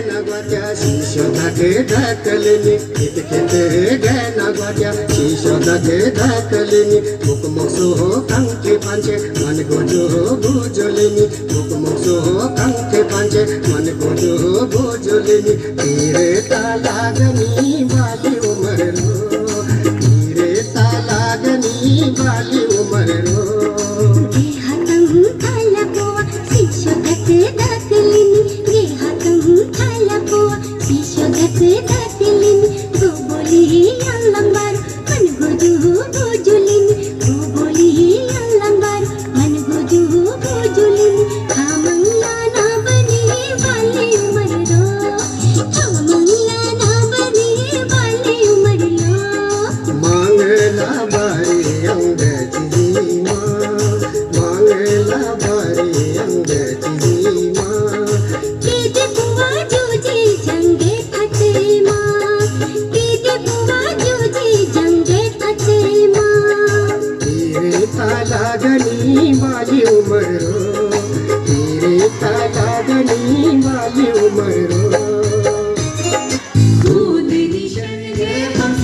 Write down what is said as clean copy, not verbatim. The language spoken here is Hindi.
नगवाच्या शीशोधाके ढकलनी खेत खेते गैना गवाच्या शीशोधाके ढकलनी मुकमुक्सो हो कंखे पांचे मन गोजो हो भुजोलेनी मुकमुक्सो हो कंखे पांचे मन गोजो हो भुजोलेनी तेरे तालागनी वाली उम्र रो तेरे तालागनी वाली उम्र रो तालागनी वाली उम्र रो तेरे तालागनी वाली उम्र